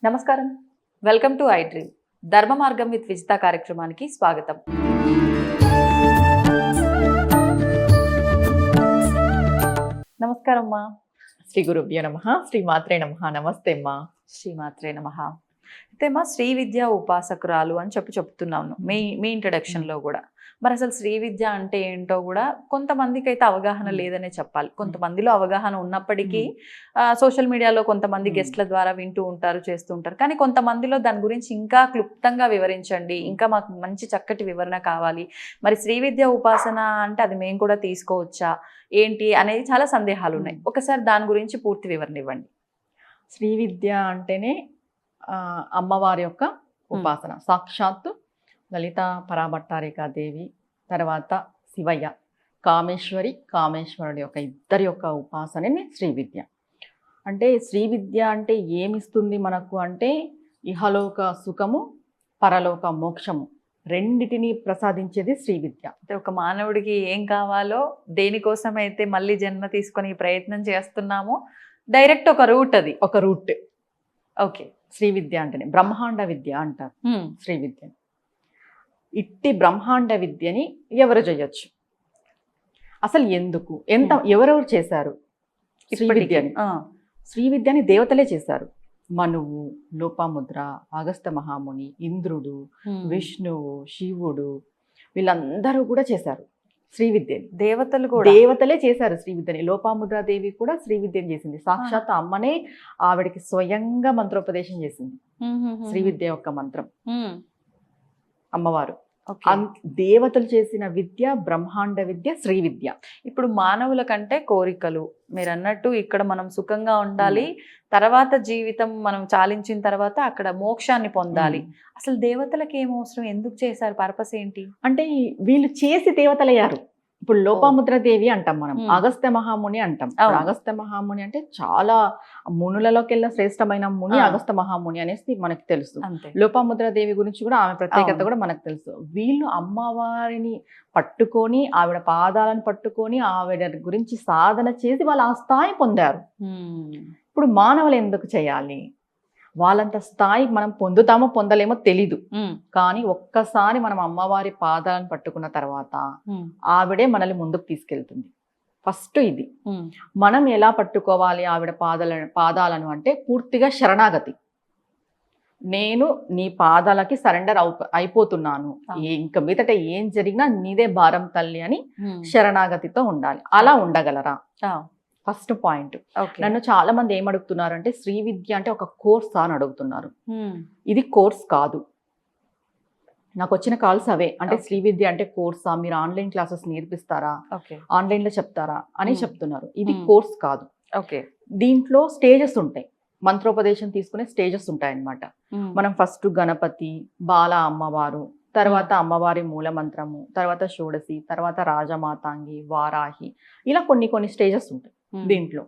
నమస్కారం, welcome to I dream. ధర్మ మార్గం విత్ విజిత కార్యక్రమానికి స్వాగతం. నమస్కారం అమ్మా. శ్రీ గురుభ్యో నమః. శ్రీ మాత్రే నమః. నమస్తే అమ్మా. శ్రీమాత్రే నమః. అయితే అమ్మా, శ్రీ విద్యా ఉపాసకురాలు అని చెప్తున్నాను మీ ఇంట్రడక్షన్ లో కూడా. మరి అసలు శ్రీ విద్య అంటే ఏంటో కూడా కొంతమందికి అయితే అవగాహన లేదనే చెప్పాలి. కొంతమందిలో అవగాహన ఉన్నప్పటికీ సోషల్ మీడియాలో కొంతమంది గెస్ట్ల ద్వారా వింటూ ఉంటారు, చేస్తూ ఉంటారు. కానీ కొంతమందిలో దాని గురించి ఇంకా క్లుప్తంగా వివరించండి, ఇంకా మాకు మంచి చక్కటి వివరణ కావాలి, మరి శ్రీ విద్య ఉపాసన అంటే అది మేము కూడా తీసుకోవచ్చా ఏంటి అనేది చాలా సందేహాలు ఉన్నాయి. ఒకసారి దాని గురించి పూర్తి వివరణ ఇవ్వండి. శ్రీ విద్య అంటేనే అమ్మవారి యొక్క ఉపాసన. సాక్షాత్తు లలిత పరాభట్టారికాదేవి, తర్వాత శివయ్య, కామేశ్వరుడి యొక్క ఇద్దరి యొక్క ఉపాసనని శ్రీ విద్య. అంటే శ్రీ విద్య అంటే ఏమిస్తుంది మనకు అంటే ఇహలోక సుఖము, పరలోక మోక్షము రెండిటిని ప్రసాదించేది శ్రీ విద్య. అంటే ఒక మానవుడికి ఏం కావాలో, దేనికోసమైతే మళ్ళీ జన్మ తీసుకొని ప్రయత్నం చేస్తున్నామో డైరెక్ట్ ఒక రూట్, అది ఒక రూట్. ఓకే. శ్రీ విద్య అంటేనే బ్రహ్మాండ విద్య అంటారు శ్రీ విద్యని. ఇట్టి బ్రహ్మాండ విద్యని ఎవరు చేయొచ్చు, అసలు ఎందుకు, ఎవరెవరు చేశారు శ్రీ విద్యని? శ్రీ విద్యని దేవతలే చేశారు. మనువు, లోపాముద్ర, అగస్త్య మహాముని, ఇంద్రుడు, విష్ణువు, శివుడు, వీళ్ళందరూ కూడా చేశారు శ్రీ విద్యని. దేవతలే చేశారు శ్రీ విద్యని. లోపాముద్రాదేవి కూడా శ్రీ విద్యని చేసింది. సాక్షాత్ అమ్మనే ఆవిడకి స్వయంగా మంత్రోపదేశం చేసింది శ్రీ విద్య యొక్క మంత్రం. అమ్మవారు దేవతలు చేసిన విద్య బ్రహ్మాండ విద్య శ్రీ విద్య. ఇప్పుడు మానవుల కంటే కోరికలు, మీరు అన్నట్టు ఇక్కడ మనం సుఖంగా ఉండాలి, తర్వాత జీవితం మనం చాలించిన తర్వాత అక్కడ మోక్షాన్ని పొందాలి. అసలు దేవతలకు ఏం అవసరం, ఎందుకు చేశారు, పర్పస్ ఏంటి? అంటే వీళ్ళు చేసి దేవతలయ్యారు. ఇప్పుడు లోపాముద్రాదేవి అంటాం మనం, అగస్త్య మహాముని అంటాం. అగస్త్య మహాముని అంటే చాలా మునులలోకెల్లా శ్రేష్టమైన ముని అగస్త్య మహాముని అనేసి మనకి తెలుసు. లోపాముద్రాదేవి గురించి కూడా ఆమె ప్రత్యేకత కూడా మనకు తెలుసు. వీళ్ళు అమ్మవారిని పట్టుకొని, ఆవిడ పాదాలను పట్టుకొని, ఆవిడ గురించి సాధన చేసి వాళ్ళు ఆ స్థాయి పొందారు. ఇప్పుడు మానవులు ఎందుకు చేయాలి? వాళ్ళంత స్థాయి మనం పొందుతామో పొందలేమో తెలీదు, కానీ ఒక్కసారి మనం అమ్మవారి పాదాలను పట్టుకున్న తర్వాత ఆవిడే మనల్ని ముందుకు తీసుకెళ్తుంది. ఫస్ట్ ఇది మనం ఎలా పట్టుకోవాలి ఆవిడ పాదాలను అంటే పూర్తిగా శరణాగతి. నేను నీ పాదాలకి సరెండర్ అయిపోతున్నాను, ఇంక మీదట ఏం జరిగినా నీదే భారం తల్లి అని శరణాగతితో ఉండాలి. అలా ఉండగలరా? First point. నన్ను చాలా మంది ఏమడుగుతున్నారు అంటే శ్రీ విద్య అంటే ఒక కోర్స్ అని అడుగుతున్నారు. ఇది కోర్స్ కాదు. నాకు వచ్చిన కాల్స్ అవే. అంటే శ్రీ విద్య అంటే కోర్సా, మీరు ఆన్లైన్ క్లాసెస్ నేర్పిస్తారా, ఆన్లైన్ లో చెప్తారా అని చెప్తున్నారు. ఇది కోర్స్ కాదు. దీంట్లో స్టేజెస్ ఉంటాయి, మంత్రోపదేశం తీసుకునే స్టేజెస్ ఉంటాయి అన్నమాట. మనం ఫస్ట్ గణపతి, బాల అమ్మవారు, తర్వాత అమ్మవారి మూల మంత్రము, తర్వాత షోడశి, తర్వాత రాజమాతాంగి, వారాహి, ఇలా కొన్ని స్టేజెస్ ఉంటాయి. దీంట్లో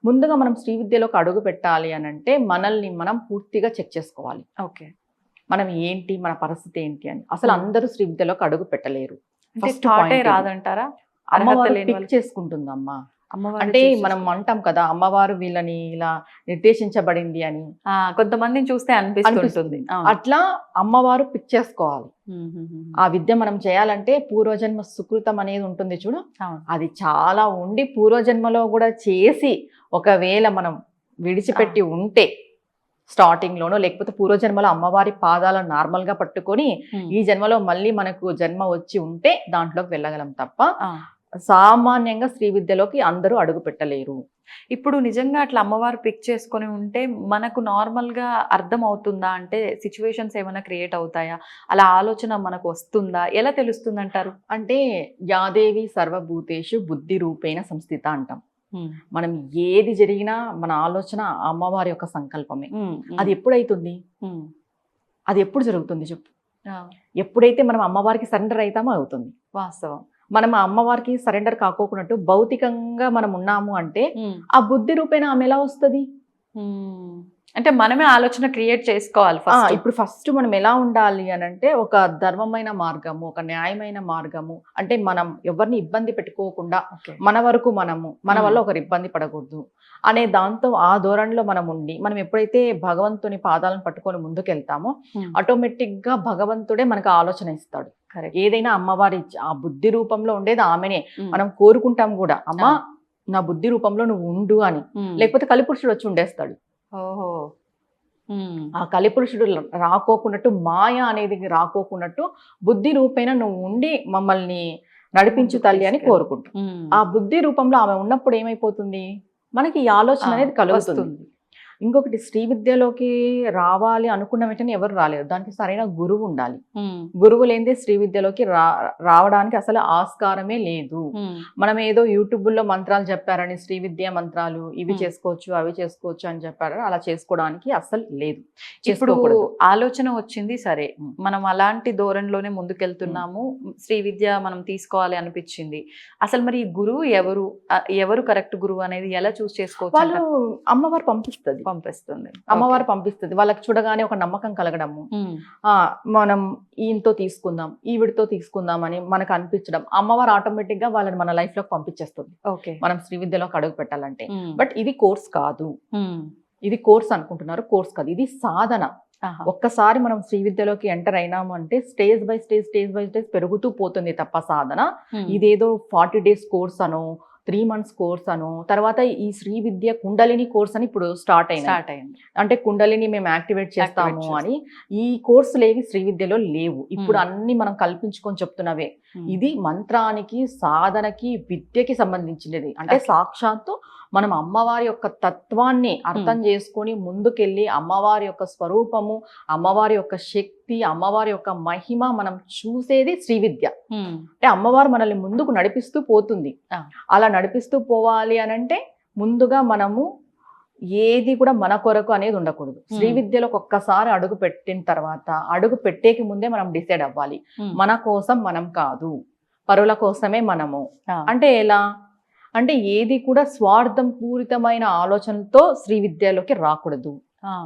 ముందుగా మనం శ్రీ విద్యలోకి అడుగు పెట్టాలి అని అంటే మనల్ని మనం పూర్తిగా చెక్ చేసుకోవాలి. మనం ఏంటి, మన పరిస్థితి ఏంటి అని. అసలు అందరూ శ్రీ విద్యలోకి అడుగు పెట్టలేరు. రాదంటారా? అమ్మవారు పిక్ చేసుకుంటుందమ్మా. అంటే మనం అంటాం కదా, అమ్మవారు వీళ్ళని ఇలా నిర్దేశించబడింది అని కొంతమందిని చూస్తే అనిపిస్తుంది. అట్లా అమ్మవారు పిక్ చేసుకోవాలి. ఆ విద్య మనం చేయాలంటే పూర్వజన్మ సుకృతం అనేది ఉంటుంది చూడు, అది చాలా ఉండి పూర్వజన్మలో కూడా చేసి ఒకవేళ మనం విడిచిపెట్టి ఉంటే స్టార్టింగ్ లోనో, లేకపోతే పూర్వజన్మలో అమ్మవారి పాదాలను నార్మల్ గా పట్టుకొని ఈ జన్మలో మళ్ళీ మనకు జన్మ వచ్చి ఉంటే దాంట్లోకి వెళ్ళగలం తప్ప సామాన్యంగా శ్రీ విద్యలోకి అందరూ అడుగు పెట్టలేరు. ఇప్పుడు నిజంగా అట్లా అమ్మవారు పిక్ చేసుకొని ఉంటే మనకు నార్మల్ గా అర్థం అవుతుందా? అంటే సిచ్యువేషన్స్ ఏమైనా క్రియేట్ అవుతాయా? అలా ఆలోచన మనకు వస్తుందా? ఎలా తెలుస్తుంది అంటారు? అంటే యాదేవి సర్వభూతేషు బుద్ధి రూపేణ సంస్థిత అంటాం. మనం ఏది జరిగినా మన ఆలోచన అమ్మవారి యొక్క సంకల్పమే. అది ఎప్పుడైతుంది, అది ఎప్పుడు జరుగుతుంది చెప్పు? ఎప్పుడైతే మనం అమ్మవారికి సరెండర్ అవుతామో అవుతుంది. వాస్తవం. మనం ఆ అమ్మవారికి సరెండర్ కాకోకున్నట్టు భౌతికంగా మనం ఉన్నాము అంటే ఆ బుద్ధి రూపేణ ఆమె ఎలా వస్తుంది? అంటే మనమే ఆలోచన క్రియేట్ చేసుకోవాలి ఫస్ట్. ఇప్పుడు ఫస్ట్ మనం ఎలా ఉండాలి అని అంటే ఒక ధర్మమైన మార్గము, ఒక న్యాయమైన మార్గము, అంటే మనం ఎవరిని ఇబ్బంది పెట్టుకోకుండా మన వరకు మనము, మన వల్ల ఒకరు ఇబ్బంది పడకూడదు అనే దాంతో ఆ ధోరణిలో మనం ఉండి మనం ఎప్పుడైతే భగవంతుని పాదాలను పట్టుకొని ముందుకెళ్తామో ఆటోమేటిక్ గా భగవంతుడే మనకు ఆలోచన ఇస్తాడు. ఏదైనా అమ్మవారి ఆ బుద్ధి రూపంలో ఉండేది ఆమెనే. మనం కోరుకుంటాం కూడా, అమ్మా నా బుద్ధి రూపంలో నువ్వు ఉండు అని. లేకపోతే కలిపురుషుడు వచ్చి ఉండేస్తాడు. ఓహో, ఆ కలిపురుషుడు రాకోకున్నట్టు, మాయ అనేది రాకోకున్నట్టు బుద్ధి రూపేణ నువ్వు ఉండి మమ్మల్ని నడిపించు తల్లి అని కోరుకుంటాం. ఆ బుద్ధి రూపంలో ఆమె ఉన్నప్పుడు ఏమైపోతుంది, మనకి ఈ ఆలోచన అనేది కలుగుతుంది. ఇంకొకటి, శ్రీ విద్యలోకి రావాలి అనుకున్న వెంటనే ఎవరు రాలేరు, దానికి సరైన గురువు ఉండాలి. గురువు లేనిదే శ్రీ విద్యలోకి రావడానికి అసలు ఆస్కారమే లేదు. మనం ఏదో యూట్యూబ్ లో మంత్రాలు చెప్పారని శ్రీ విద్య మంత్రాలు ఇవి చేసుకోవచ్చు అవి చేసుకోవచ్చు అని చెప్పారని అలా చేసుకోవడానికి అసలు లేదు. ఇప్పుడు ఆలోచన వచ్చింది, సరే మనం అలాంటి ధోరణిలోనే ముందుకెళ్తున్నాము, శ్రీ విద్య మనం తీసుకోవాలి అనిపించింది. అసలు మరి గురువు ఎవరు కరెక్ట్ గురువు అనేది ఎలా చూస్ చేసుకోవచ్చు? వాళ్ళు అమ్మవారు పంపిస్తుంది. అమ్మవారు పంపిస్తుంది. వాళ్ళకి చూడగానే ఒక నమ్మకం కలగడము, మనం ఈయనతో తీసుకుందాం ఈవిడితో తీసుకుందాం అని మనకు అనిపించడం, అమ్మవారు ఆటోమేటిక్ గా వాళ్ళని మన లైఫ్ లోకి పంపించేస్తుంది మనం శ్రీ విద్యలోకి అడుగు పెట్టాలంటే. బట్ ఇది కోర్స్ కాదు, ఇది కోర్స్ అనుకుంటున్నారు, కోర్స్ కాదు, ఇది సాధన. ఒక్కసారి మనం శ్రీ విద్యలోకి ఎంటర్ అయినాము అంటే స్టేజ్ బై స్టేజ్ పెరుగుతూ పోతుంది తప్ప సాధన. ఇదేదో 40 days కోర్స్ అనో 3 months కోర్స్ అను, తర్వాత ఈ శ్రీ విద్య కుండలిని కోర్స్ అని ఇప్పుడు స్టార్ట్ అయింది. అంటే కుండలిని మేము యాక్టివేట్ చేస్తాము అని. ఈ కోర్సులు ఏవి శ్రీ విద్యలో లేవు. ఇప్పుడు అన్ని మనం కల్పించుకొని చెప్తున్నవే. ఇది మంత్రానికి, సాధనకి, విద్యకి సంబంధించినది. అంటే సాక్షాత్తు మనం అమ్మవారి యొక్క తత్వాన్ని అర్థం చేసుకొని ముందుకెళ్ళి అమ్మవారి యొక్క స్వరూపము, అమ్మవారి యొక్క శక్తి, అమ్మవారి యొక్క మహిమ మనం చూసేది శ్రీ విద్య. అంటే అమ్మవారు మనల్ని ముందుకు నడిపిస్తూ పోతుంది. అలా నడిపిస్తూ పోవాలి అని అంటే ముందుగా మనము ఏది కూడా మన కొరకు అనేది ఉండకూడదు. శ్రీ విద్యలోకి ఒక్కసారి అడుగు పెట్టిన తర్వాత అడుగు పెట్టేకి ముందే మనం డిసైడ్ అవ్వాలి, మన కోసం మనం కాదు, పరుల కోసమే మనము. అంటే ఎలా అంటే ఏది కూడా స్వార్థం పూరితమైన ఆలోచనతో శ్రీ విద్యలోకి రాకూడదు.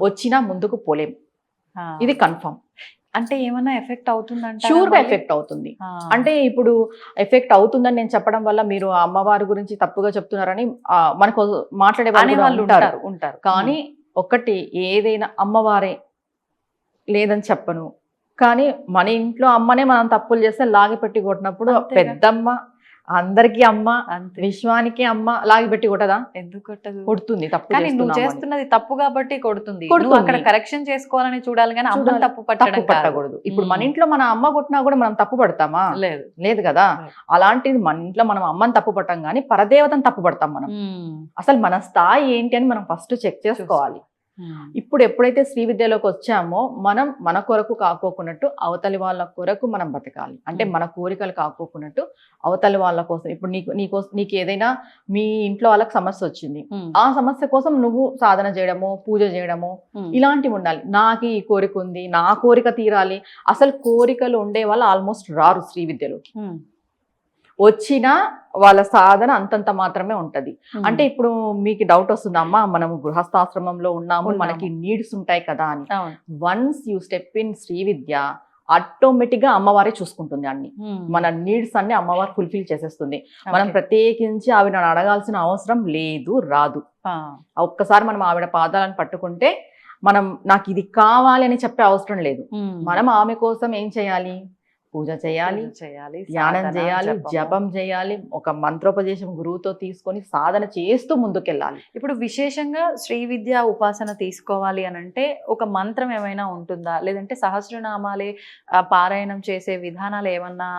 వచ్చినా ముందుకు పోలేం, ఇది కన్ఫర్మ్. అంటే ఏమన్నా ఎఫెక్ట్ అవుతుందంటే షూర్ గా ఎఫెక్ట్ అవుతుంది. అంటే ఇప్పుడు ఎఫెక్ట్ అవుతుందని నేను చెప్పడం వల్ల మీరు అమ్మవారి గురించి తప్పుగా చెప్తున్నారని మనకు మాట్లాడే వాళ్ళు ఉంటారు. కానీ ఒకటి, ఏదైనా అమ్మవారే లేదని చెప్పను, కానీ మన ఇంట్లో అమ్మనే మనం తప్పులు చేస్తే లాగి పెట్టి కొట్టినప్పుడు పెద్దమ్మ అందరికి అమ్మ, విశ్వానికి అమ్మ లాగి పెట్టి కొట్టదా? ఎందుకు కొట్టదు? కొడుతుంది. తప్పు నువ్వు చేస్తున్నది తప్పు కాబట్టి కొడుతుంది. అక్కడ కరెక్షన్ చేసుకోవాలని చూడాలి కానీ అమ్మ తప్పు పట్టకూడదు. ఇప్పుడు మన ఇంట్లో మన అమ్మ కొట్టినా కూడా మనం తప్పు పడతామా? లేదు కదా. అలాంటిది మన ఇంట్లో మనం అమ్మని తప్పు పట్టాం కానీ పరదేవతను తప్పు పడతాం మనం. అసలు మన స్థాయి ఏంటి అని మనం ఫస్ట్ చెక్ చేసుకోవాలి. ఇప్పుడు ఎప్పుడైతే శ్రీ విద్యలోకి వచ్చామో మనం మన కొరకు కాకోకున్నట్టు అవతలి వాళ్ళ కొరకు మనం బతకాలి. అంటే మన కోరికలు కాకోకున్నట్టు అవతలి వాళ్ళ కోసం. ఇప్పుడు నీకు ఏదైనా మీ ఇంట్లో వాళ్ళకి సమస్య వచ్చింది, ఆ సమస్య కోసం నువ్వు సాధన చేయడము, పూజ చేయడము ఇలాంటివి ఉండాలి. నాకు ఈ కోరిక ఉంది, నా కోరిక తీరాలి. అసలు కోరికలు ఉండే వాళ్ళు ఆల్మోస్ట్ రారు శ్రీ విద్యలోకి. వచ్చినా వాళ్ళ సాధన అంతంత మాత్రమే ఉంటది. అంటే ఇప్పుడు మీకు డౌట్ వస్తుంది, అమ్మా మనము గృహస్థాశ్రమంలో ఉన్నాము, మనకి నీడ్స్ ఉంటాయి కదా అని. Once you step in Sri Vidya automatic గా అమ్మవారే చూసుకుంటుంది అన్ని. మన నీడ్స్ అన్ని అమ్మవారు ఫుల్ఫిల్ చేసేస్తుంది. మనం ప్రత్యేకించి ఆవిడ అడగాల్సిన అవసరం లేదు, రాదు. ఒక్కసారి మనం ఆవిడ పాదాలను పట్టుకుంటే మనం నాకు ఇది కావాలి అని చెప్పే అవసరం లేదు. మనం ఆమె కోసం ఏం చేయాలి? పూజ చేయాలి, ధ్యానం చేయాలి, జపం చేయాలి, ఒక మంత్రోపదేశం గురువుతో తీసుకొని సాధన చేస్తూ ముందుకెళ్ళాలి. ఇప్పుడు విశేషంగా శ్రీ విద్య ఉపాసన తీసుకోవాలి అని అంటే ఒక మంత్రం ఏమైనా ఉంటుందా, లేదంటే సహస్రనామాలే పారాయణం చేసే విధానాలు ఏమన్నా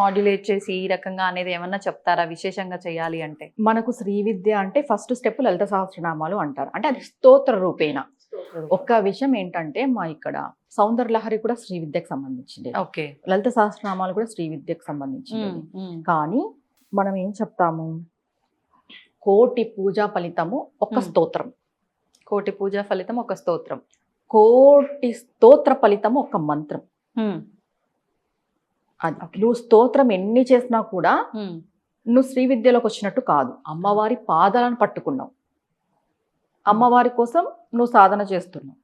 మాడ్యులేట్ చేసి ఈ రకంగా అనేది ఏమన్నా చెప్తారా విశేషంగా చేయాలి అంటే? మనకు శ్రీ విద్య అంటే ఫస్ట్ స్టెప్ లలిత సహస్రనామాలు అంటారు. అంటే అది స్తోత్ర రూపేణ. ఒక్క విషయం ఏంటంటే మా ఇక్కడ సౌందర్య లహరి కూడా శ్రీ విద్యకు సంబంధించింది. లలిత సహస్రనామాలు కూడా శ్రీ విద్యకు సంబంధించింది. కానీ మనం ఏం చెప్తాము, కోటి పూజా ఫలితము ఒక స్తోత్రం, కోటి పూజా ఫలితం ఒక స్తోత్రం, కోటి స్తోత్ర ఫలితము ఒక మంత్రం. అది నువ్వు స్తోత్రం ఎన్ని చేసినా కూడా నువ్వు శ్రీ విద్యలోకి వచ్చినట్టు కాదు. అమ్మవారి పాదాలను పట్టుకున్నావు, అమ్మవారి కోసం నువ్వు సాధన చేస్తున్నావు,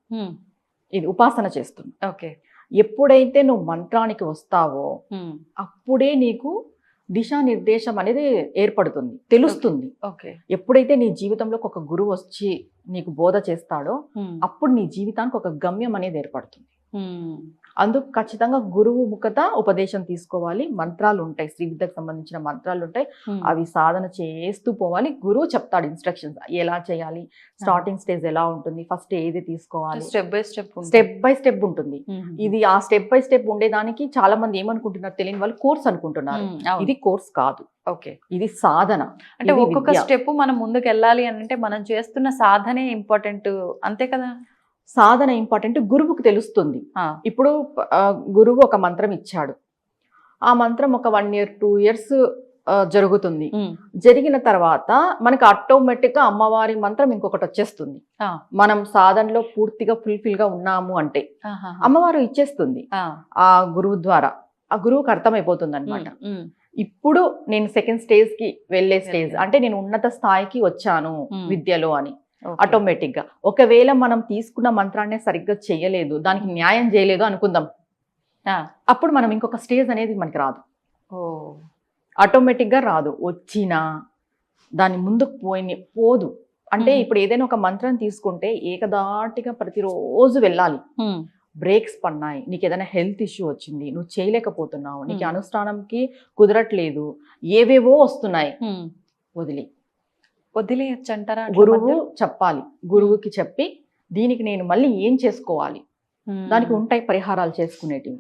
ఇది ఉపాసన చేస్తున్నావు. ఓకే. ఎప్పుడైతే నువ్వు మంత్రానికి వస్తావో అప్పుడే నీకు దిశానిర్దేశం అనేది ఏర్పడుతుంది, తెలుస్తుంది. ఓకే. ఎప్పుడైతే నీ జీవితంలోకి ఒక గురువు వచ్చి నీకు బోధ చేస్తాడో అప్పుడు నీ జీవితానికి ఒక గమ్యం అనేది ఏర్పడుతుంది. అందుకు ఖచ్చితంగా గురువు ముఖత ఉపదేశం తీసుకోవాలి. మంత్రాలు ఉంటాయి, శ్రీ విద్యకు సంబంధించిన మంత్రాలు ఉంటాయి, అవి సాధన చేస్తూ పోవాలి. గురువు చెప్తాడు ఇన్స్ట్రక్షన్స్ ఎలా చేయాలి, స్టార్టింగ్ స్టేజ్ ఎలా ఉంటుంది, ఫస్ట్ ఏది తీసుకోవాలి, స్టెప్ బై స్టెప్ ఉంటుంది. ఇది ఆ స్టెప్ బై స్టెప్ ఉండేదానికి చాలా మంది ఏమనుకుంటున్నారు, తెలియని వాళ్ళు కోర్స్ అనుకుంటున్నారు. ఇది కోర్స్ కాదు, ఓకే, ఇది సాధన. అంటే ఒక్కొక్క స్టెప్ మనం ముందుకు వెళ్ళాలి అంటే మనం చేస్తున్న సాధనే ఇంపార్టెంట్, అంతే కదా. సాధన ఇంపార్టెంట్, గురువుకు తెలుస్తుంది. ఇప్పుడు గురువు ఒక మంత్రం ఇచ్చాడు, ఆ మంత్రం ఒక 1 year 2 years జరుగుతుంది. జరిగిన తర్వాత మనకి ఆటోమేటిక్ గా అమ్మవారి మంత్రం ఇంకొకటి వచ్చేస్తుంది. మనం సాధనలో పూర్తిగా ఫుల్ఫిల్ గా ఉన్నాము అంటే అమ్మవారు ఇచ్చేస్తుంది ఆ గురువు ద్వారా. ఆ గురువుకి అర్థమైపోతుంది అనమాట. ఇప్పుడు నేను సెకండ్ స్టేజ్ కి వెళ్ళే స్టేజ్ అంటే నేను ఉన్నత స్థాయికి వచ్చాను విద్యలో అని. ఆటోమేటిక్ గా ఒకవేళ మనం తీసుకున్న మంత్రాన్ని సరిగ్గా చేయలేదు, దానికి న్యాయం చేయలేదు అనుకుందాం, అప్పుడు మనం ఇంకొక స్టేజ్ అనేది మనకి రాదు, ఆటోమేటిక్ గా రాదు. వచ్చినా దాని ముందుకు పోదు. అంటే ఇప్పుడు ఏదైనా ఒక మంత్రం తీసుకుంటే ఏకదాటిగా ప్రతిరోజు వెళ్ళాలి. బ్రేక్స్ పడినాయి, నీకు ఏదైనా హెల్త్ ఇష్యూ వచ్చింది, నువ్వు చేయలేకపోతున్నావు, నీకు అనుష్ఠానంకి కుదరట్లేదు, ఏవేవో వస్తున్నాయి, వదిలేయచ్చు అంటారా? గురువు చెప్పాలి, గురువుకి చెప్పి దీనికి నేను మళ్ళీ ఏం చేసుకోవాలి, దానికి ఉంటాయి పరిహారాలు చేసుకునేటివి.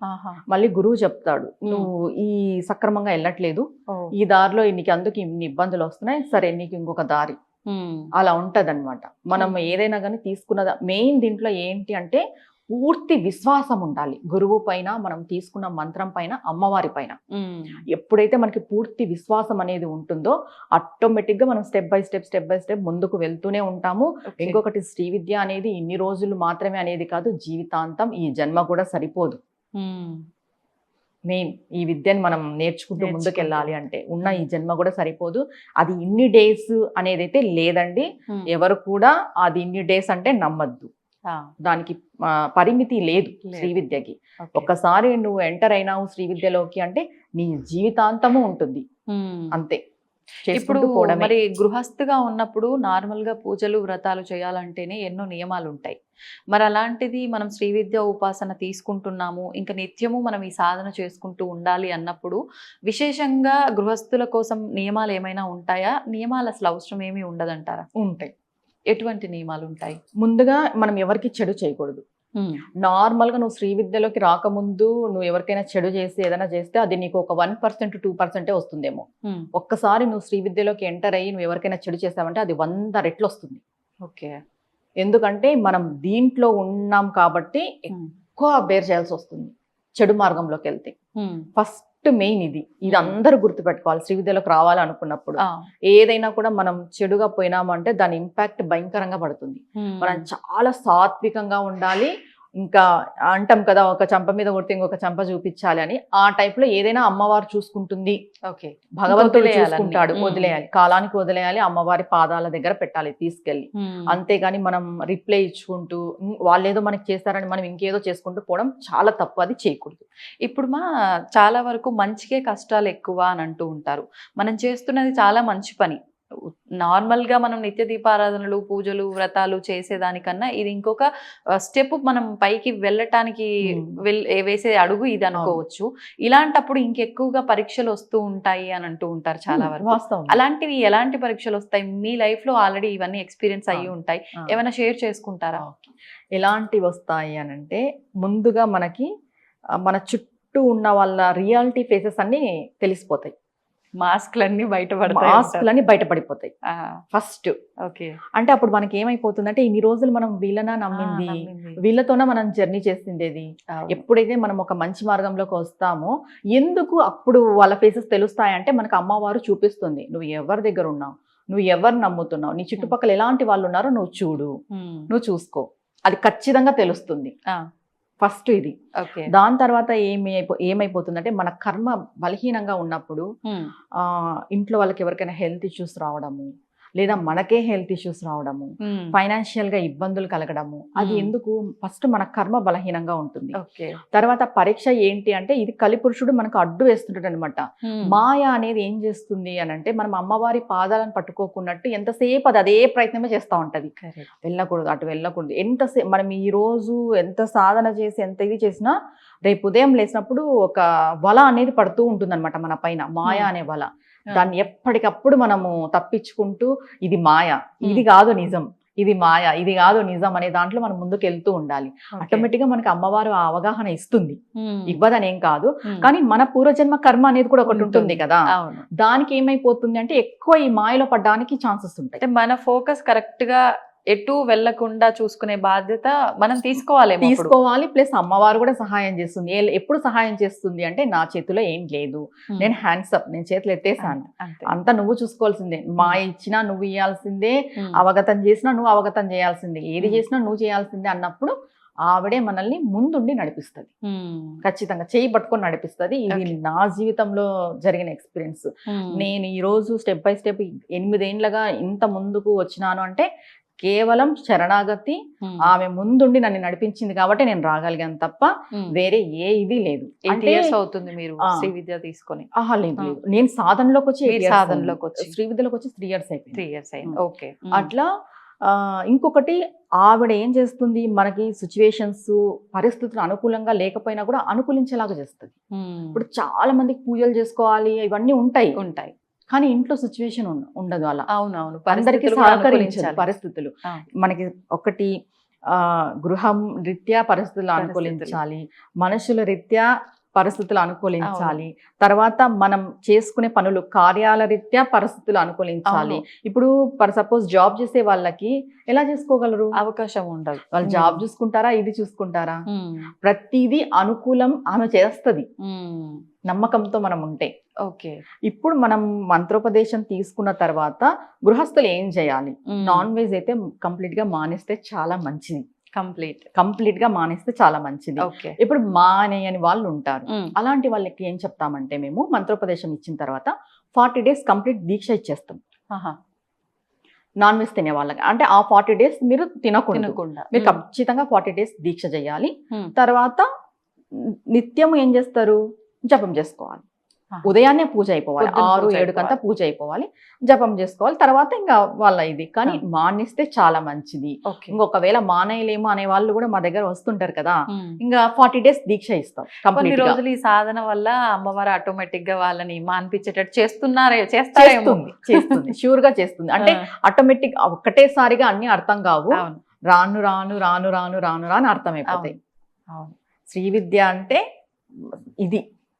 మళ్ళీ గురువు చెప్తాడు, నువ్వు ఈ సక్రమంగా వెళ్ళట్లేదు, ఈ దారిలో నీకు అందుకు ఇన్ని ఇబ్బందులు వస్తున్నాయి, సరే నీకు ఇంకొక దారి, అలా ఉంటదన్నమాట. మనం ఏదైనా కానీ తీసుకున్న మెయిన్ దీంట్లో ఏంటి అంటే పూర్తి విశ్వాసం ఉండాలి గురువు పైన, మనం తీసుకున్న మంత్రం పైన, అమ్మవారి పైన. ఎప్పుడైతే మనకి పూర్తి విశ్వాసం అనేది ఉంటుందో ఆటోమేటిక్ గా మనం స్టెప్ బై స్టెప్ ముందుకు వెళ్తూనే ఉంటాము. ఇంకొకటి శ్రీ విద్య అనేది ఇన్ని రోజులు మాత్రమే అనేది కాదు, జీవితాంతం, ఈ జన్మ కూడా సరిపోదు. మెయిన్ ఈ విద్యను మనం నేర్చుకుంటూ ముందుకు వెళ్ళాలి అంటే ఉన్న ఈ జన్మ కూడా సరిపోదు. అది ఇన్ని డేస్ అనేది అయితే లేదండి, ఎవరు కూడా అది ఇన్ని డేస్ అంటే నమ్మద్దు. దానికి పరిమితి లేదు శ్రీ విద్యకి. ఒక్కసారి నువ్వు ఎంటర్ అయినావు శ్రీ విద్యలోకి అంటే నీ జీవితాంతము ఉంటుంది, అంతే. ఇప్పుడు మరి గృహస్థుగా ఉన్నప్పుడు నార్మల్ గా పూజలు వ్రతాలు చేయాలంటేనే ఎన్నో నియమాలు ఉంటాయి. మరి అలాంటిది మనం శ్రీ విద్య ఉపాసన తీసుకుంటున్నాము, ఇంకా నిత్యము మనం ఈ సాధన చేసుకుంటూ ఉండాలి అన్నప్పుడు విశేషంగా గృహస్థుల కోసం నియమాలు ఏమైనా ఉంటాయా? నియమాలు అసలు అవసరం ఏమీ ఉండదంటారా? ఉంటాయి. ఎటువంటి నియమాలు ఉంటాయి? ముందుగా మనం ఎవరికి చెడు చేయకూడదు. నార్మల్ గా నువ్వు శ్రీ విద్యలోకి రాకముందు నువ్వు ఎవరికైనా చెడు చేసి ఏదైనా చేస్తే అది నీకు ఒక 1% 2% వస్తుందేమో. ఒక్కసారి నువ్వు శ్రీ విద్యలోకి ఎంటర్ అయ్యి నువ్వు ఎవరికైనా చెడు చేసావంటే అది 100 రెట్లు వస్తుంది. ఓకే. ఎందుకంటే మనం దీంట్లో ఉన్నాం కాబట్టి ఎక్కువ బేర్ చేయాల్సి వస్తుంది చెడు మార్గంలోకి వెళ్తే. ఫస్ట్ మెయిన్ ఇది అందరూ గుర్తుపెట్టుకోవాలి. శ్రీ విద్యలోకి రావాలనుకున్నప్పుడు ఏదైనా కూడా మనం చెడుగా పోయినామంటే దాని ఇంపాక్ట్ భయంకరంగా పడుతుంది. మనం చాలా సాత్వికంగా ఉండాలి. ఇంకా అంటాం కదా, ఒక చంప మీద కొడితే ఇంకొక చంప చూపించాలి అని. ఆ టైప్ లో ఏదైనా అమ్మవారు చూసుకుంటుంది, భగవంతుడు చూసుకుంటాడు, వదిలేయాలి, కాలానికి వదిలేయాలి, అమ్మవారి పాదాల దగ్గర పెట్టాలి తీసుకెళ్ళి. అంతేగాని మనం రిప్లై ఇచ్చుకుంటూ వాళ్ళు ఏదో మనకి చేస్తారని మనం ఇంకేదో చేసుకుంటూ పోవడం చాలా తప్పు, అది చేయకూడదు. ఇప్పుడు చాలా వరకు మంచికే కష్టాలు ఎక్కువ అని అంటూ ఉంటారు. మనం చేస్తున్నది చాలా మంచి పని. నార్మల్ గా మనం నిత్య దీపారాధనలు, పూజలు, వ్రతాలు చేసేదానికన్నా ఇది ఇంకొక స్టెప్, మనం పైకి వెళ్ళటానికి వేసే అడుగు ఇది అనుకోవచ్చు. ఇలాంటప్పుడు ఇంకెక్కువగా పరీక్షలు వస్తూ ఉంటాయి అని అంటూ ఉంటారు చాలా వరకు. అలాంటివి ఎలాంటి పరీక్షలు వస్తాయి? మీ లైఫ్ లో ఆల్రెడీ ఇవన్నీ ఎక్స్పీరియన్స్ అయ్యి ఉంటాయి, ఏమైనా షేర్ చేసుకుంటారా? ఎలాంటివి వస్తాయి అని అంటే, ముందుగా మనకి మన చుట్టూ ఉన్న వాళ్ళ రియాలిటీ ఫేసెస్ అన్ని తెలిసిపోతాయి. మాస్క్లన్నీ బయటపడిపోతాయి ఫస్ట్. ఓకే. అంటే అప్పుడు మనకి ఏమైపోతుందంటే ఇన్ని రోజులు మనం వీళ్ళనా నమ్మింది, వీళ్ళతోనే మనం జర్నీ చేసిండేది. ఎప్పుడైతే మనం ఒక మంచి మార్గంలోకి వస్తామో ఎందుకు అప్పుడు వాళ్ళ ఫేసెస్ తెలుస్తాయంటే మనకు అమ్మవారు చూపిస్తుంది, నువ్వు ఎవరి దగ్గర ఉన్నావు, నువ్వు ఎవరు నమ్ముతున్నావు, నీ చుట్టుపక్కల ఎలాంటి వాళ్ళు ఉన్నారో నువ్వు చూడు, నువ్వు చూసుకో, అది ఖచ్చితంగా తెలుస్తుంది. ఫస్ట్ ఇది. దాని తర్వాత ఏమైపోతుందంటే మన కర్మ బలహీనంగా ఉన్నప్పుడు ఇంట్లో వాళ్ళకి ఎవరికైనా హెల్త్ ఇష్యూస్ రావడము, లేదా మనకే హెల్త్ ఇష్యూస్ రావడము, ఫైనాన్షియల్ గా ఇబ్బందులు కలగడము, అది ఎందుకు? ఫస్ట్ మన కర్మ బలహీనంగా ఉంటుంది. ఓకే. తర్వాత పరీక్ష ఏంటి అంటే ఇది కలిపురుషుడు మనకు అడ్డు వేస్తుంటాడు అనమాట. మాయ అనేది ఏం చేస్తుంది అని అంటే మనం అమ్మవారి పాదాలను పట్టుకోకున్నట్టు ఎంతసేపు అది అదే ప్రయత్నమే చేస్తూ ఉంటది. వెళ్ళకూడదు, అటు వెళ్ళకూడదు. ఎంతసేపు మనం ఈ రోజు ఎంత సాధన చేసి ఎంత ఇది చేసినా రేపు ఉదయం లేచినప్పుడు ఒక వల అనేది పడుతూ ఉంటుంది అనమాట మన పైన, మాయ అనే వల. దాన్ని ఎప్పటికప్పుడు మనము తప్పించుకుంటూ ఇది మాయ, ఇది కాదు నిజం, ఇది మాయ, ఇది కాదు నిజం అనే దాంట్లో మనం ముందుకు వెళ్తూ ఉండాలి. ఆటోమేటిక్ గా మనకి అమ్మవారు ఆ అవగాహన ఇస్తుంది, ఇవ్వదని ఏం కాదు. కానీ మన పూర్వజన్మ కర్మ అనేది కూడా ఒకటి ఉంటుంది కదా, దానికి ఏమైపోతుంది అంటే ఎక్కువ ఈ మాయలో పడడానికి ఛాన్సెస్ ఉంటాయి. అంటే మన ఫోకస్ కరెక్ట్ గా ఎటు వెళ్లకుండా చూసుకునే బాధ్యత మనం తీసుకోవాలి. ప్లస్ అమ్మవారు కూడా సహాయం చేస్తుంది. ఎప్పుడు సహాయం చేస్తుంది అంటే నా చేతిలో ఏం లేదు, నేను హ్యాండ్స్ అప్, నేను చేతులు ఎత్తేసాను, అంతా నువ్వు చూసుకోవాల్సిందే, మా ఇచ్చినా నువ్వు ఇవ్వాల్సిందే, అవగతం చేసినా నువ్వు అవగతం చేయాల్సిందే, ఏది చేసినా నువ్వు చేయాల్సిందే అన్నప్పుడు ఆవిడే మనల్ని ముందుండి నడిపిస్తుంది. ఖచ్చితంగా చేయి పట్టుకొని నడిపిస్తుంది. ఇది నా జీవితంలో జరిగిన ఎక్స్పీరియన్స్. నేను ఈ రోజు స్టెప్ బై స్టెప్ 8 ఏళ్లుగా ఇంత ముందుకు వచ్చినాను అంటే కేవలం శరణాగతి, ఆమె ముందుండి నన్ను నడిపించింది కాబట్టి నేను రాగలిగాను తప్ప వేరే ఏ ఇది లేదు. అంటే అవుతుంది మీరు శ్రీ విద్య తీసుకొని? లేదు, నేను సాధనలోకి వచ్చి శ్రీ విద్యలోకి వచ్చి 3 years అయిపోయింది. 3 years అయింది. ఓకే. అట్లా ఇంకొకటి ఆవిడ ఏం చేస్తుంది, మనకి సిచ్యువేషన్స్ పరిస్థితులు అనుకూలంగా లేకపోయినా కూడా అనుకూలించేలాగా చేస్తుంది. ఇప్పుడు చాలా మందికి పూజలు చేసుకోవాలి ఇవన్నీ ఉంటాయి, కానీ ఇంట్లో సిచ్యువేషన్ ఉండదు అలా. అవునవును, అందరికీ సహకరించాలి పరిస్థితులు. మనకి ఒకటి గృహం రీత్యా పరిస్థితులు అనుకూలించాలి, మనుషుల రీత్యా పరిస్థితులు అనుకూలించాలి, తర్వాత మనం చేసుకునే పనులు కార్యాల రీత్యా పరిస్థితులు అనుకూలించాలి. ఇప్పుడు సపోజ్ జాబ్ చేసే వాళ్ళకి ఎలా చేసుకోగలరు? అవకాశం ఉండదు. వాళ్ళు జాబ్ చూసుకుంటారా, ఇది చూసుకుంటారా? ప్రతిదీ అనుకూలం ఆమె చేస్తుంది నమ్మకంతో మనం ఉంటే. ఓకే. ఇప్పుడు మనం మంత్రోపదేశం తీసుకున్న తర్వాత గృహస్థులు ఏం చేయాలి? నాన్ వెజ్ అయితే కంప్లీట్ గా మానేస్తే చాలా మంచిది. కంప్లీట్ గా మానేస్తే చాలా మంచిది. ఇప్పుడు మానేయని వాళ్ళు ఉంటారు, అలాంటి వాళ్ళకి ఏం చెప్తామంటే మేము మంత్రోపదేశం ఇచ్చిన తర్వాత 40 days కంప్లీట్ దీక్ష ఇచ్చేస్తాం నాన్ వెజ్ తినే వాళ్ళకి. అంటే ఆ 40 days మీరు తినకుండా మీరు ఖచ్చితంగా 40 days దీక్ష చేయాలి. తర్వాత నిత్యము ఏం చేస్తారు? జపం చేసుకోవాలి. ఉదయాన్నే పూజ అయిపోవాలి, 6-7 కంతా పూజ అయిపోవాలి, జపం చేసుకోవాలి. తర్వాత ఇంకా వాళ్ళ ఇది. కానీ మానేస్తే చాలా మంచిది. ఇంకొకవేళ మానేయలేము అనే వాళ్ళు కూడా మా దగ్గర వస్తుంటారు కదా, ఇంకా 40 days దీక్ష ఇస్తాం. కొన్ని రోజులు ఈ సాధన వల్ల అమ్మవారు ఆటోమేటిక్ గా వాళ్ళని మాన్పించేటట్టు చేస్తుంది షూర్ గా చేస్తుంది. అంటే ఆటోమేటిక్ ఒక్కటేసారిగా అన్ని అర్థం కావు, రాను రాను రాను రాను రాను రాను అర్థమైపోతాయి. శ్రీ విద్య అంటే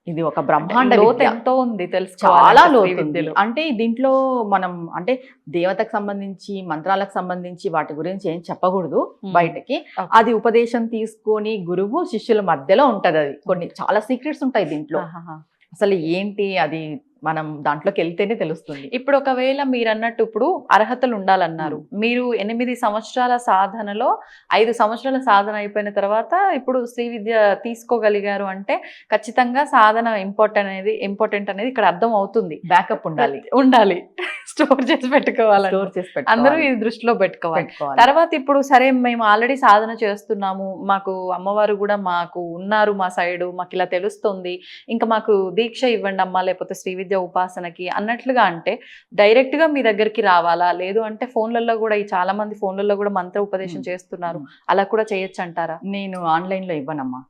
ఇది ఒక బ్రహ్మాండ ఎంతో ఉంది, తెలుసు, చాలా లోతుంది. అంటే దీంట్లో మనం అంటే దేవతకు సంబంధించి మంత్రాలకు సంబంధించి వాటి గురించి ఏం చెప్పకూడదు బయటకి. అది ఉపదేశం తీసుకొని గురువు శిష్యుల మధ్యలో ఉంటది. అది కొన్ని చాలా సీక్రెట్స్ ఉంటాయి దీంట్లో. అసలు ఏంటి అది మనం దాంట్లోకి వెళ్తేనే తెలుస్తుంది. ఇప్పుడు ఒకవేళ మీరు అన్నట్టు ఇప్పుడు అర్హతలు ఉండాలన్నారు, మీరు 8 సంవత్సరాల సాధనలో 5 సంవత్సరాల సాధన అయిపోయిన తర్వాత ఇప్పుడు శ్రీ విద్య తీసుకోగలిగారు అంటే ఖచ్చితంగా సాధన ఇంపార్టెంట్ అనేది ఇక్కడ అర్థం అవుతుంది. బ్యాకప్ ఉండాలి స్టోర్ చేసి పెట్టుకోవాలి, అందరూ ఇది దృష్టిలో పెట్టుకోవాలి. తర్వాత ఇప్పుడు సరే మేము ఆల్రెడీ సాధన చేస్తున్నాము, మాకు అమ్మవారు కూడా మాకు ఉన్నారు మా సైడు, మాకు ఇలా తెలుస్తుంది, ఇంకా మాకు దీక్ష ఇవ్వండి అమ్మా, లేకపోతే శ్రీ విద్య ఉపాసనకి అన్నట్లుగా అంటే డైరెక్ట్ గా మీ దగ్గరికి రావాలా? లేదు అంటే ఫోన్లలో కూడా చాలా మంది ఫోన్లలో కూడా మంత్ర ఉపదేశం చేస్తున్నారు, అలా కూడా చేయొచ్చు అంటారా? నేను ఆన్లైన్ లో ఇవ్వనమ్మా,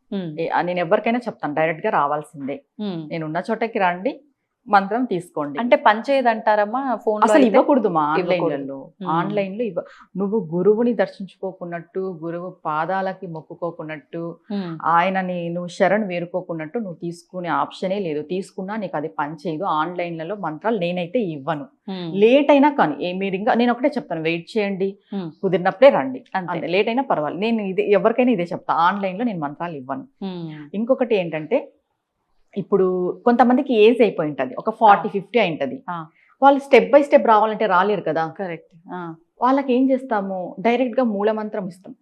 నేను ఎవరికైనా చెప్తాను డైరెక్ట్ గా రావాల్సిందే. నేను ఉన్న చోటకి రండి, మంత్రం తీసుకోండి అంటే పనిచేయదు అంటారమ్మా? ఫోన్ అసలు ఇవ్వకూడదు మా ఆన్లైన్ లో నువ్వు గురువుని దర్శించుకోకున్నట్టు, గురువు పాదాలకి మొక్కుకోకున్నట్టు, ఆయనని నువ్వు శరణ్ వేరుకోకున్నట్టు నువ్వు తీసుకునే ఆప్షనే లేదు. తీసుకున్నా నీకు అది పనిచేయదు. ఆన్లైన్లలో మంత్రాలు నేనైతే ఇవ్వను. లేట్ అయినా కానీ మీరు ఇంకా నేను ఒకటే చెప్తాను, వెయిట్ చేయండి, కుదిరినప్పుడే రండి, అంతే. లేట్ అయినా పర్వాలేదు. నేను ఇదే ఎవరికైనా ఇదే చెప్తా, ఆన్లైన్ లో నేను మంత్రాలు ఇవ్వను. ఇంకొకటి ఏంటంటే ఇప్పుడు కొంతమందికి ఏజ్ అయిపోయి ఉంటుంది, ఒక 40-50 అయి ఉంటుంది. వాళ్ళు స్టెప్ బై స్టెప్ రావాలంటే రాలేరు కదా. కరెక్ట్. వాళ్ళకి ఏం చేస్తాము, డైరెక్ట్ గా మూల మంత్రం ఇస్తాం.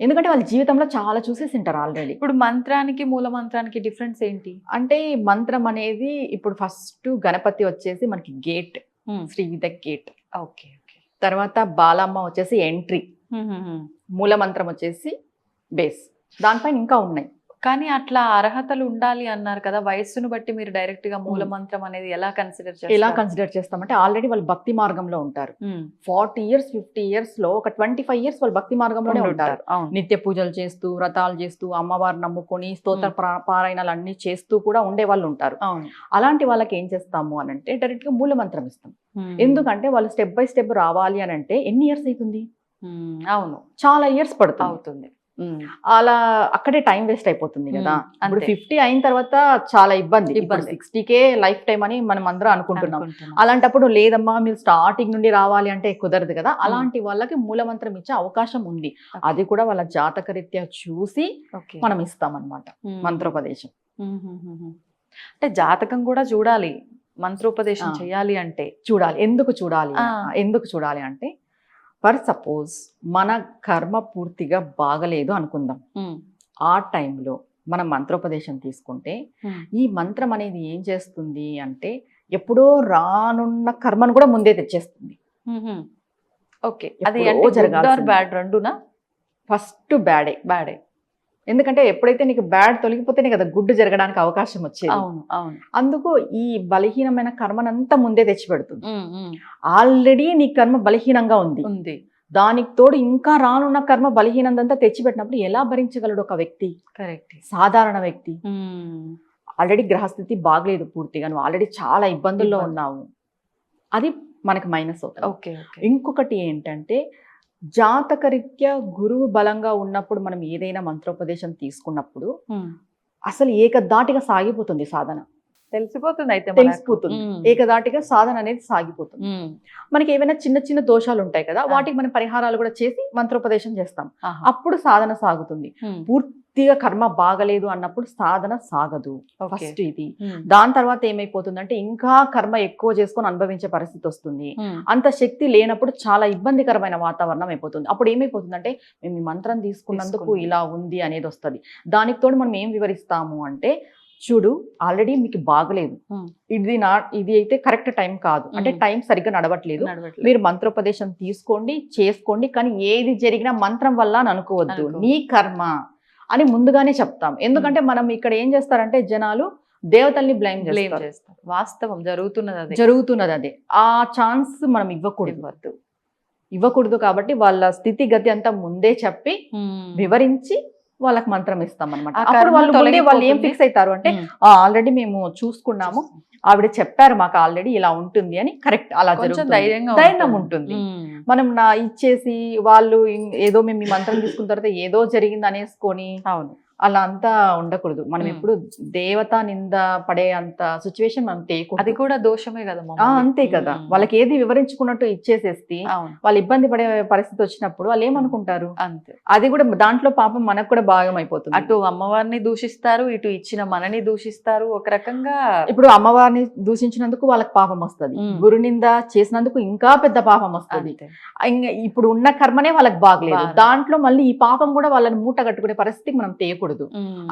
ఎందుకంటే వాళ్ళ జీవితంలో చాలా చూసేసి ఉంటారు ఆల్రెడీ. ఇప్పుడు మంత్రానికి మూల మంత్రానికి డిఫరెన్స్ ఏంటి అంటే మంత్రం అనేది ఇప్పుడు ఫస్ట్ గణపతి వచ్చేసి మనకి గేట్ శ్రీ విద్య గేట్. Okay okay. తర్వాత బాలమ్మ వచ్చేసి ఎంట్రీ, మూలమంత్రం వచ్చేసి బేస్. దానిపైన ఇంకా ఉన్నాయి. కానీ అట్లా అర్హతలు ఉండాలి అన్నారు కదా, వయస్సును బట్టి మీరు డైరెక్ట్ గా మూల మంత్రం అనేది ఎలా కన్సిడర్ చేస్తారు? ఎలా కన్సిడర్ చేస్తామంటే ఆల్రెడీ వాళ్ళు భక్తి మార్గంలో ఉంటారు. 40 years 50 years లో ఒక 25 years వాళ్ళు భక్తి మార్గంలోనే ఉంటారు. నిత్య పూజలు చేస్తూ, వ్రతాలు చేస్తూ, అమ్మవారు నమ్ముకొని స్తోత్ర పారాయణాలు అన్ని చేస్తూ కూడా ఉండే వాళ్ళు ఉంటారు. అలాంటి వాళ్ళకి ఏం చేస్తాము అని అంటే డైరెక్ట్ గా మూల మంత్రం ఇస్తాం. ఎందుకంటే వాళ్ళు స్టెప్ బై స్టెప్ రావాలి అని అంటే ఎన్ని ఇయర్స్ అవుతుంది? అవును, చాలా ఇయర్స్ అవుతుంది. అలా అక్కడే టైం వేస్ట్ అయిపోతుంది కదా. ఇప్పుడు 50 అయిన తర్వాత చాలా ఇబ్బంది. 60K లైఫ్ టైం అని మనం అందరం అనుకుంటున్నాం. అలాంటప్పుడు లేదమ్మా మీరు స్టార్టింగ్ నుండి రావాలి అంటే కుదరదు కదా. అలాంటి వాళ్ళకి మూలమంత్రం ఇచ్చే అవకాశం ఉంది. అది కూడా వాళ్ళ జాతక రీత్యా చూసి మనం ఇస్తాం అన్నమాట మంత్రోపదేశం. అంటే జాతకం కూడా చూడాలి మంత్రోపదేశం చేయాలి అంటే. చూడాలి. ఎందుకు చూడాలి అంటే ఫర్ సపోజ్ మన కర్మ పూర్తిగా బాగలేదు అనుకుందాం. ఆ టైంలో మనం మంత్రోపదేశం తీసుకుంటే ఈ మంత్రం అనేది ఏం చేస్తుంది అంటే ఎప్పుడో రానున్న కర్మను కూడా ముందే తెచ్చేస్తుంది. ఓకే, అది జరగాలి. బ్యాడ్ రెండునా? ఫస్ట్ బ్యాడే. ఎందుకంటే ఎప్పుడైతే నీకు బ్యాడ్ తొలగిపోతేనే కదా గుడ్ జరగడానికి అవకాశం వచ్చేది. అందుకు ఈ బలహీనమైన కర్మనంతా ముందే తెచ్చిపెడుతుంది. ఆల్రెడీ నీ కర్మ బలహీనంగా ఉంది, దానికి తోడు ఇంకా రానున్న కర్మ బలహీనంతా తెచ్చిపెట్టినప్పుడు ఎలా భరించగలడు ఒక వ్యక్తి? కరెక్ట్. సాధారణ వ్యక్తి ఆల్రెడీ గ్రహస్థితి బాగలేదు పూర్తిగా, నువ్వు ఆల్రెడీ చాలా ఇబ్బందుల్లో ఉన్నావు, అది మనకి మైనస్ అవుతుంది. ఇంకొకటి ఏంటంటే జాతకరీత్యా గురువు బలంగా ఉన్నప్పుడు మనం ఏదైనా మంత్రోపదేశం తీసుకున్నప్పుడు అసలు ఏకదాటిగా సాగిపోతుంది సాధన. తెలిసిపోతుంది. ఏకదాటిగా సాధన అనేది సాగిపోతుంది. మనకి ఏమైనా చిన్న చిన్న దోషాలు ఉంటాయి కదా, వాటికి మనం పరిహారాలు కూడా చేసి మంత్రోపదేశం చేస్తాం. అప్పుడు సాధన సాగుతుంది. పూర్తిగా కర్మ బాగలేదు అన్నప్పుడు సాధన సాగదు. ఫస్ట్ ఇది. దాని తర్వాత ఏమైపోతుందంటే ఇంకా కర్మ ఎక్కువ చేసుకొని అనుభవించే పరిస్థితి వస్తుంది. అంత శక్తి లేనప్పుడు చాలా ఇబ్బందికరమైన వాతావరణం అయిపోతుంది. అప్పుడు ఏమైపోతుందంటే మేము ఈ మంత్రం తీసుకున్నందుకు ఇలా ఉంది అనేది వస్తుంది. దానికి తోడు మనం ఏం వివరిస్తాము అంటే చూడు ఆల్రెడీ మీకు బాగలేదు, ఇది అయితే కరెక్ట్ టైం కాదు, అంటే టైం సరిగ్గా నడవట్లేదు, మీరు మంత్రోపదేశం తీసుకోండి చేసుకోండి, కానీ ఏది జరిగినా మంత్రం వల్ల అని అనుకోవద్దు, నీ కర్మ అని ముందుగానే చెప్తాం. ఎందుకంటే మనం ఇక్కడ ఏం చేస్తారంటే జనాలు దేవతల్ని బ్లేమ్ చేస్తారు. వాస్తవం జరుగుతున్నది అదే. ఆ ఛాన్స్ మనం ఇవ్వకూడదు కాబట్టి వాళ్ళ స్థితిగతి అంతా ముందే చెప్పి వివరించి వాళ్ళకి మంత్రం ఇస్తాం అనమాట. అప్పుడు వాళ్ళు ఏం ఫిక్స్ అవుతారు అంటే ఆల్రెడీ మేము చూసుకున్నాము, ఆవిడ చెప్పారు మాకు ఆల్రెడీ ఇలా ఉంటుంది అని. కరెక్ట్. అలా ధైర్యం ఉంటుంది. మనం ఇచ్చేసి వాళ్ళు ఏదో మేము ఈ మంత్రం తీసుకున్న తర్వాత ఏదో జరిగింది అనేసుకొని అలా అంతా ఉండకూడదు. మనం ఎప్పుడు దేవత నింద పడే అంత సిచ్యువేషన్ మనం తేయకూడదు. అది కూడా దోషమే కదా. అంతే కదా. వాళ్ళకి ఏది వివరించుకున్నట్టు ఇచ్చేసేస్తే వాళ్ళు ఇబ్బంది పడే పరిస్థితి వచ్చినప్పుడు వాళ్ళు ఏమనుకుంటారు? అంతే. అది కూడా దాంట్లో పాపం మనకు కూడా భాగం అయిపోతుంది. అటు అమ్మవారిని దూషిస్తారు, ఇటు ఇచ్చిన మనని దూషిస్తారు. ఒక రకంగా ఇప్పుడు అమ్మవారిని దూషించినందుకు వాళ్ళకి పాపం వస్తుంది, గురు నింద చేసినందుకు ఇంకా పెద్ద పాపం వస్తుంది. ఇప్పుడు ఉన్న కర్మనే వాళ్ళకి బాగలేదు, దాంట్లో మళ్ళీ ఈ పాపం కూడా వాళ్ళని మూట కట్టుకునే పరిస్థితికి మనం తేయకూడదు.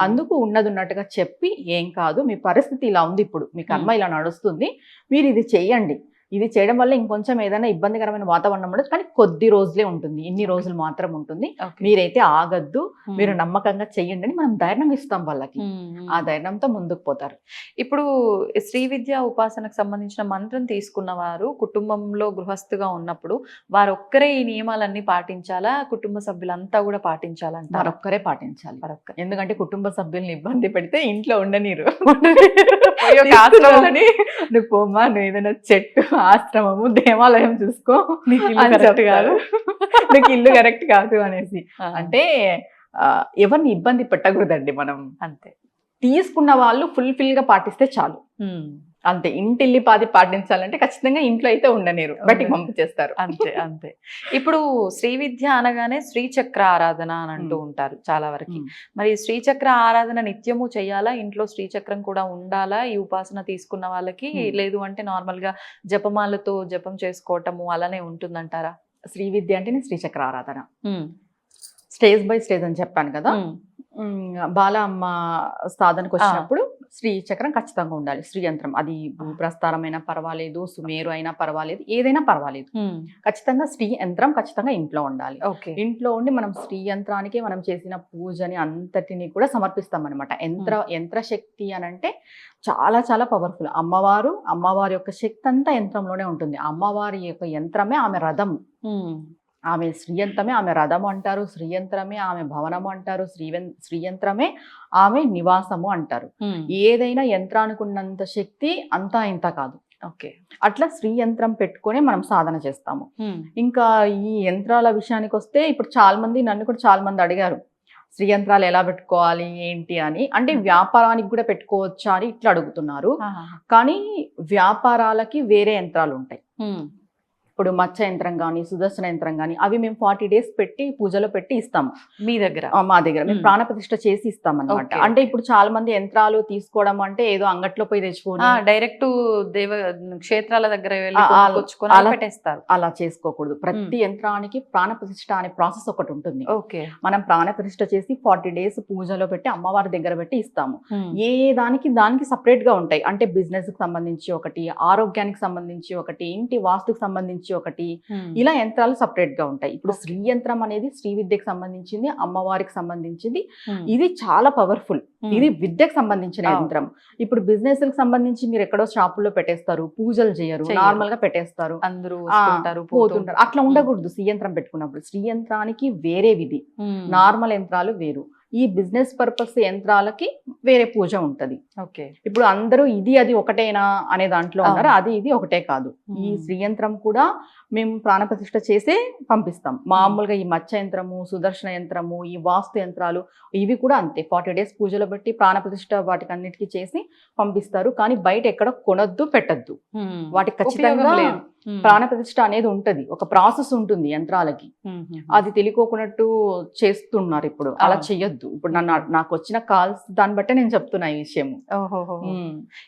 అందుకు ఉన్నది ఉన్నట్టుగా చెప్పి ఏం కాదు, మీ పరిస్థితి ఇలా ఉంది, ఇప్పుడు మీ కర్మ ఇలా నడుస్తుంది, మీరు ఇది చెయ్యండి, ఇది చేయడం వల్ల ఇంకొంచెం ఏదైనా ఇబ్బందికరమైన వాతావరణం ఉండదు, కానీ కొద్ది రోజులే ఉంటుంది, ఇన్ని రోజులు మాత్రం ఉంటుంది, మీరైతే ఆగద్దు, మీరు నమ్మకంగా చెయ్యండి అని మనం ధైర్యం ఇస్తాం వాళ్ళకి. ఆ ధైర్యంతో ముందుకు పోతారు. ఇప్పుడు శ్రీ విద్యా ఉపాసనకు సంబంధించిన మంత్రం తీసుకున్న వారు కుటుంబంలో గృహస్థుగా ఉన్నప్పుడు వారు ఒక్కరే ఈ నియమాలన్నీ పాటించాలా, కుటుంబ సభ్యులంతా కూడా పాటించాలంట? మరొక్కరే పాటించాలి. ఎందుకంటే కుటుంబ సభ్యుల్ని ఇబ్బంది పెడితే ఇంట్లో ఉండనీరు. నువ్వు పోమ్మా, నువ్వు ఏదైనా చెట్టు, ఆశ్రమము, దేవాలయం చూసుకో, నీకు ఇల్లు కరెక్ట్ కాదు అనేసి. అంటే ఎవరిని ఇబ్బంది పెట్టకూడదండి మనం. అంతే. తీసుకున్న వాళ్ళు ఫుల్ఫిల్ గా పాటిస్తే చాలు. అంతే. ఇంటిల్లి పాది పాటించాలంటే ఖచ్చితంగా ఇంట్లో అయితే ఉండనేరు, బయటికి పంపించేస్తారు. అంతే. ఇప్పుడు శ్రీ విద్య అనగానే శ్రీచక్ర ఆరాధన అని అంటూ ఉంటారు చాలా వరకు. మరి శ్రీచక్ర ఆరాధన నిత్యము చేయాలా? ఇంట్లో శ్రీచక్రం కూడా ఉండాలా ఈ ఉపాసన తీసుకున్న వాళ్ళకి? లేదు అంటే నార్మల్ గా జపమాలతో జపం చేసుకోవటము అలానే ఉంటుందంటారా? శ్రీ విద్య అంటేనే శ్రీచక్ర ఆరాధన. స్టేజ్ బై స్టేజ్ అని చెప్పాను కదా. బాల అమ్మ సాధనకు వచ్చినప్పుడు శ్రీ చక్రం ఖచ్చితంగా ఉండాలి. శ్రీ యంత్రం అది భూప్రస్థానం అయినా పర్వాలేదు, సుమేరు అయినా పర్వాలేదు, ఏదైనా పర్వాలేదు. ఖచ్చితంగా శ్రీ యంత్రం ఖచ్చితంగా ఇంట్లో ఉండాలి. ఓకే. ఇంట్లో ఉండి మనం శ్రీ యంత్రానికి మనం చేసిన పూజని అంతటిని కూడా సమర్పిస్తాం అనమాట. యంత్ర శక్తి అని అంటే చాలా చాలా పవర్ఫుల్. అమ్మవారి యొక్క శక్తి అంతా యంత్రంలోనే ఉంటుంది. అమ్మవారి యొక్క యంత్రమే ఆమె రథం. ఆమె శ్రీయంత్రమే ఆమె రథము అంటారు, శ్రీయంత్రమే ఆమె భవనము అంటారు, శ్రీయంత్రమే ఆమె నివాసము అంటారు. ఏదైనా యంత్రానికి ఉన్నంత శక్తి అంతా ఇంత కాదు. ఓకే. అట్లా శ్రీయంత్రం పెట్టుకొని మనం సాధన చేస్తాము. ఇంకా ఈ యంత్రాల విషయానికి వస్తే ఇప్పుడు నన్ను కూడా చాలా మంది అడిగారు శ్రీయంత్రాలు ఎలా పెట్టుకోవాలి ఏంటి అని. అంటే వ్యాపారానికి కూడా పెట్టుకోవచ్చా అని ఇట్లా అడుగుతున్నారు. కానీ వ్యాపారాలకి వేరే యంత్రాలు ఉంటాయి. ఇప్పుడు మచ్చ యంత్రం కానీ సుదర్శన యంత్రం కానీ అవి మేము 40 days పెట్టి పూజలో పెట్టి ఇస్తాము. మీ దగ్గర? మా దగ్గర మేము ప్రాణప్రతిష్ఠ చేసి ఇస్తాం అనమాట. అంటే ఇప్పుడు చాలా మంది యంత్రాలు తీసుకోవడం అంటే ఏదో అంగట్లో పోయి తెచ్చుకొని డైరెక్ట్ క్షేత్రాల దగ్గర పెట్టేస్తారు. అలా చేసుకోకూడదు. ప్రతి యంత్రానికి ప్రాణప్రతిష్ఠ అనే ప్రాసెస్ ఒకటి ఉంటుంది. ఓకే. మనం ప్రాణప్రతిష్ఠ చేసి 40 days పూజలో పెట్టి అమ్మవారి దగ్గర పెట్టి ఇస్తాము. ఏ దానికి సపరేట్ గా ఉంటాయి. అంటే బిజినెస్ కి సంబంధించి ఒకటి, ఆరోగ్యానికి సంబంధించి ఒకటి, ఇంటి వాస్తుకు సంబంధించి ఒకటి, ఇలా యంత్రాలు సపరేట్ గా ఉంటాయి. ఇప్పుడు శ్రీ యంత్రం అనేది శ్రీ విద్యకు సంబంధించింది, అమ్మవారికి సంబంధించింది. ఇది చాలా పవర్ఫుల్. ఇది విద్యకు సంబంధించిన యంత్రం. ఇప్పుడు బిజినెస్ కి సంబంధించి మీరు ఎక్కడో షాపుల్లో పెట్టేస్తారు, పూజలు చేయరు, నార్మల్ గా పెట్టేస్తారు, అందరూ పోతుంటారు. అట్లా ఉండకూడదు. శ్రీ యంత్రం పెట్టుకున్నప్పుడు శ్రీ యంత్రానికి వేరే విధి, నార్మల్ యంత్రాలు వేరు. ఈ బిజినెస్ పర్పస్ యంత్రాలకి వేరే పూజ ఉంటది. ఓకే. ఇప్పుడు అందరూ ఇది అది ఒకటేనా అనే దాంట్లో ఉన్నారు. అది ఇది ఒకటే కాదు. ఈ శ్రీ యంత్రం కూడా మేము ప్రాణప్రతిష్ఠ చేసే పంపిస్తాం. మామూలుగా ఈ మచ్చ యంత్రము, సుదర్శన యంత్రము, ఈ వాస్తు యంత్రాలు ఇవి కూడా అంతే. 40 days పూజలో పెట్టి ప్రాణప్రతిష్ఠ వాటికి అన్నిటికీ చేసి పంపిస్తారు. కానీ బయట ఎక్కడ కొనొద్దు, పెట్టద్దు. వాటికి ఖచ్చితంగా ప్రాణప్రతిష్ఠ అనేది ఉంటది. ఒక ప్రాసెస్ ఉంటుంది యంత్రాలకి. అది తెలియకోకున్నట్టు చేస్తున్నారు ఇప్పుడు. అలా చెయ్యొద్దు. ఇప్పుడు నాకు వచ్చిన కాల్స్ దాన్ని బట్టే నేను చెప్తున్నా ఈ విషయం.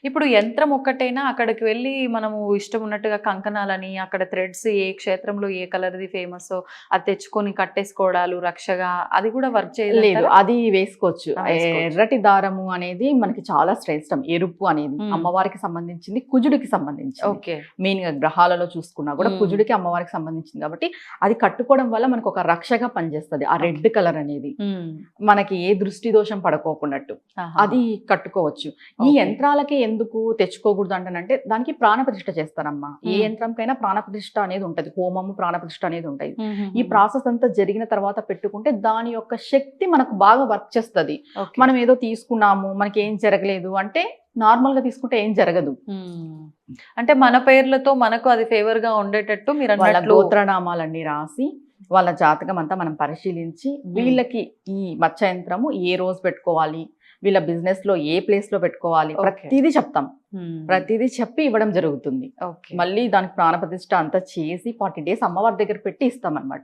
ఇప్పుడు యంత్రం ఒక్కటైనా అక్కడికి వెళ్ళి మనము ఇష్టం ఉన్నట్టుగా కంకణాలని, అక్కడ థ్రెడ్స్ ఏ క్షేత్రంలో ఏ కలర్ది ఫేమస్ అది తెచ్చుకొని కట్టేసుకోవడాలు రక్షగా అది కూడా వర్క్ చేయలేదు? అది వేసుకోవచ్చు. ఎర్రటి దారము అనేది మనకి చాలా శ్రేష్టం. ఎరుపు అనేది అమ్మవారికి సంబంధించింది, కుజుడికి సంబంధించింది. ఓకే. మెయిన్ గా గ్రహాలలో చూసుకున్నా కూడా కుజుడికి అమ్మవారికి సంబంధించింది కాబట్టి అది కట్టుకోవడం వల్ల మనకు ఒక రక్షగా పనిచేస్తుంది. ఆ రెడ్ కలర్ అనేది మనకి ఏ దృష్టి దోషం పడుకోకున్నట్టు అది కట్టుకోవచ్చు. ఈ యంత్రాలకి ఎందుకు తెచ్చుకోకూడదు అంటే దానికి ప్రాణప్రతిష్ఠ చేస్తారమ్మా. ఏ యంత్రంకైనా ప్రాణప్రతిష్ఠ అనేది ఉంటది, హోమము ప్రాణప్రతిష్ఠ అనేది ఉంటది. ఈ ప్రాసెస్ అంతా జరిగిన తర్వాత పెట్టుకుంటే దాని యొక్క శక్తి మనకు బాగా వర్క్ చేస్తుంది. మనం ఏదో తీసుకున్నాము మనకి ఏం జరగలేదు అంటే నార్మల్ గా తీసుకుంటే ఏం జరగదు. అంటే మన పేర్లతో మనకు అది ఫేవర్ గా ఉండేటట్టు మీరు వాళ్ళ గోత్రనామాలన్నీ రాసి వాళ్ళ జాతకం అంతా మనం పరిశీలించి వీళ్ళకి ఈ మచ్చ యంత్రము ఏ రోజు పెట్టుకోవాలి, వీళ్ళ బిజినెస్ లో ఏ ప్లేస్ లో పెట్టుకోవాలి, ప్రతిదీ చెప్తాం. ప్రతిదీ చెప్పి ఇవ్వడం జరుగుతుంది. మళ్ళీ దానికి ప్రాణప్రతిష్ఠ అంతా చేసి 40 days అమ్మవారి దగ్గర పెట్టి ఇస్తాం అనమాట.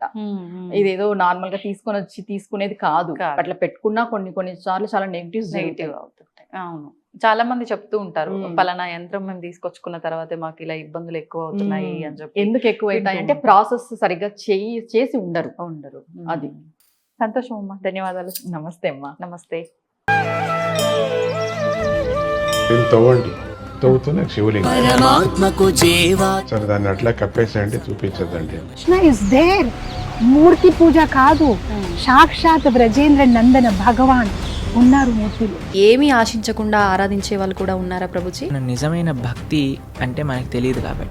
ఇదేదో నార్మల్ గా తీసుకొని వచ్చి తీసుకునేది కాదు. అట్లా పెట్టుకున్నా కొన్ని సార్లు చాలా నెగిటివ్ అవుతుంటాయి. అవును, చాలా మంది చెప్తూ ఉంటారు పలానా యంత్రం మేము తీసుకొచ్చుకున్న తర్వాత మాకు ఇలా ఇబ్బందులు ఎక్కువ అవుతున్నాయి అని చెప్పి. ఎందుకు ఎక్కువ అవుతాయి అంటే ప్రాసెస్ సరిగ్గా చేసి ఉండరు. అది. సంతోషం అమ్మా, ధన్యవాదాలు. నమస్తే అమ్మా. నమస్తే. తవ్వుతూనే శివలింగం సరే దాన్ని అట్లా కప్పేసేయండి, చూపించదండి. Krishna is there. మూర్తి పూజ కాదు, సాక్షాత్ బ్రజేంద్ర నందన భగవాన్ ఉన్నారు మూర్తిలో. ఏమీ ఆశించకుండా ఆరాధించే వాళ్ళు కూడా ఉన్నారా ప్రభుజీ? నిజమైన భక్తి అంటే మనకు తెలియదు కాబట్టి